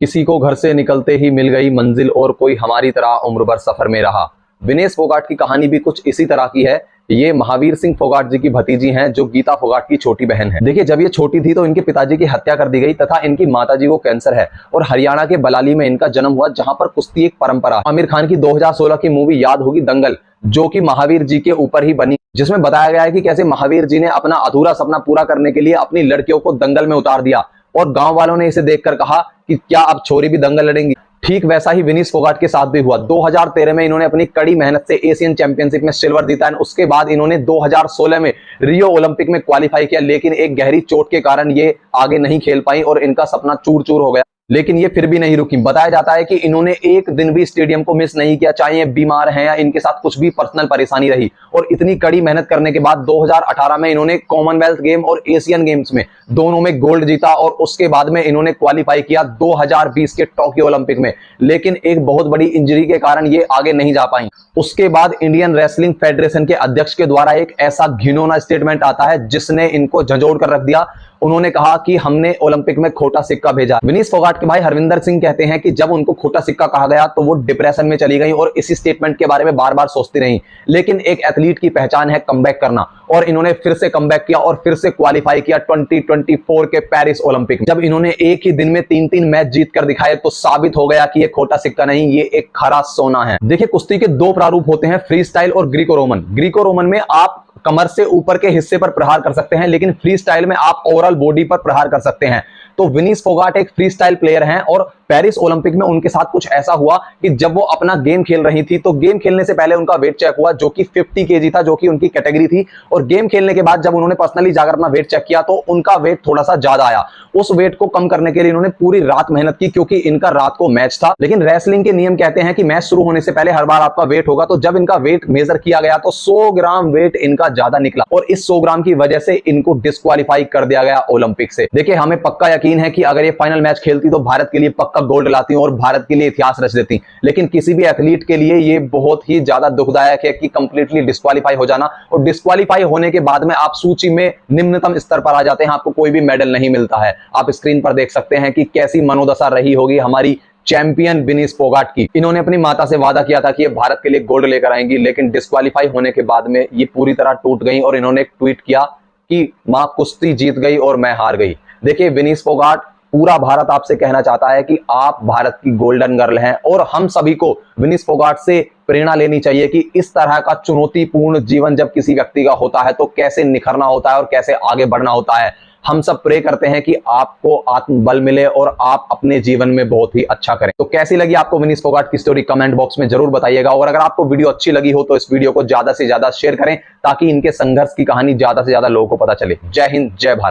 किसी को घर से निकलते ही मिल गई मंजिल और कोई हमारी तरह उम्र भर सफर में रहा। विनेश फोगाट की कहानी भी कुछ इसी तरह की है। ये महावीर सिंह फोगाट जी की भतीजी हैं, जो गीता फोगाट की छोटी बहन है। देखिए, जब ये छोटी थी तो इनके पिताजी की हत्या कर दी गई तथा इनकी माताजी को कैंसर है और हरियाणा के बलाली में इनका जन्म हुआ, जहां पर कुश्ती एक परंपरा। आमिर खान की 2016 की मूवी याद होगी दंगल, जो कि महावीर जी के ऊपर ही बनी, जिसमें बताया गया है कि कैसे महावीर जी ने अपना अधूरा सपना पूरा करने के लिए अपनी लड़कियों को दंगल में उतार दिया और गांव वालों ने इसे देखकर कहा कि क्या अब छोरी भी दंगल लड़ेंगी। ठीक वैसा ही विनेश फोगाट के साथ भी हुआ। 2013 में इन्होंने अपनी कड़ी मेहनत से एशियन चैंपियनशिप में सिल्वर जीता है। उसके बाद इन्होंने 2016 में रियो ओलंपिक में क्वालिफाई किया, लेकिन एक गहरी चोट के कारण ये आगे नहीं खेल पाई और इनका सपना चूर चूर हो गया। लेकिन ये फिर भी नहीं रुकी। बताया जाता है कि इन्होंने एक दिन भी स्टेडियम को मिस नहीं किया, चाहे ये बीमार हैं या इनके साथ कुछ भी पर्सनल परेशानी रही। और इतनी कड़ी मेहनत करने के बाद 2018 में इन्होंने कॉमनवेल्थ गेम और एशियन गेम्स में दोनों में गोल्ड जीता और उसके बाद में इन्होंने क्वालिफाई किया 2020 के टोक्यो ओलंपिक में। लेकिन एक बहुत बड़ी इंजरी के कारण ये आगे नहीं जा पाई। उसके बाद इंडियन रेसलिंग फेडरेशन के अध्यक्ष के द्वारा एक ऐसा घिनौना स्टेटमेंट आता है जिसने इनको झंझोड़ कर रख दिया। उन्होंने कहा कि हमने ओलंपिक में खोटा सिक्का भेजा। विनेश फोगाट के भाई हरविंदर सिंह कहते हैं कि जब उनको खोटा सिक्का कहा गया तो वो डिप्रेशन में चली गई और इसी स्टेटमेंट के बारे में बार बार सोचती रही। लेकिन एक एथलीट की पहचान है कमबैक करना, और इन्होंने फिर से कमबैक किया और फिर से क्वालिफाई किया 2024 के पेरिस ओलंपिक। जब इन्होंने एक ही दिन में 3-3 मैच जीत कर दिखाए तो साबित हो गया कि ये खोटा सिक्का नहीं, ये एक खरा सोना है। देखिए, कुश्ती के दो प्रारूप होते हैं, फ्री स्टाइल और ग्रीको रोमन। ग्रीको रोमन में आप कमर से ऊपर के हिस्से पर प्रहार कर सकते हैं, लेकिन फ्री स्टाइल में आप ओवरऑल बॉडी पर प्रहार कर सकते हैं। तो विनेश फोगाट एक फ्री स्टाइल प्लेयर हैं और पेरिस ओलंपिक में उनके साथ कुछ ऐसा हुआ कि जब वो अपना गेम खेल रही थी तो गेम खेलने से पहले उनका वेट चेक हुआ, जो कि 50 केजी था, जो कि उनकी कैटेगरी थी। और गेम खेलने के बाद जब उन्होंने पर्सनली जाकर अपना वेट चेक किया तो उनका वेट थोड़ा सा ज्यादा आया। उस वेट को कम करने के लिए इन्होंने पूरी रात मेहनत की, क्योंकि इनका रात को मैच था। लेकिन रेसलिंग के नियम कहते हैं कि मैच शुरू होने से पहले हर बार आपका वेट होगा। तो जब इनका वेट मेजर किया गया तो 100 ग्राम वेट इनका ज्यादा निकला और इस 100 ग्राम की वजह से इनको डिस्क्वालीफाई कर दिया गया ओलंपिक से। देखिए, हमें पक्का यकीन है कि अगर ये फाइनल मैच खेलती तो भारत के लिए पक्का गोल्ड लाती और भारत के लिए इतिहास रच देती। लेकिन किसी भी एथलीट के लिए ये बहुत ही ज्यादा दुखदायक है कि कंप्लीटली डिस्क्वालीफाई हो जाना, और डिस्क्वालीफाई होने के बाद में आप सूची में निम्नतम स्तर पर आ जाते हैं, आपको कोई भी मेडल नहीं मिलता है। आप स्क्रीन पर देख सकते हैं कि कैसी मनोदशा रही होगी हमारी चैंपियन विनेश फोगाट की। इन्होंने अपनी माता से वादा किया था कि ये भारत के लिए गोल्ड लेकर आएंगी, लेकिन डिस्क्वालीफाई होने के बाद में ये पूरी तरह टूट गई और इन्होंने एक ट्वीट किया कि मां कुश्ती जीत गई और मैं हार गई। देखिए, विनेश फोगाट, पूरा भारत आपसे कहना चाहता है कि आप भारत की गोल्डन गर्ल हैं और हम सभी को विनेश फोगाट से प्रेरणा लेनी चाहिए कि इस तरह का चुनौतीपूर्ण जीवन जब किसी व्यक्ति का होता है तो कैसे निखरना होता है और कैसे आगे बढ़ना होता है। हम सब प्रे करते हैं कि आपको आत्मबल मिले और आप अपने जीवन में बहुत ही अच्छा करें। तो कैसी लगी आपको विनेश फोगाट की स्टोरी, कमेंट बॉक्स में जरूर बताइएगा। और अगर आपको वीडियो अच्छी लगी हो तो इस वीडियो को ज्यादा से ज्यादा शेयर करें, ताकि इनके संघर्ष की कहानी ज्यादा से ज्यादा लोगों को पता चले। जय हिंद, जय भारत।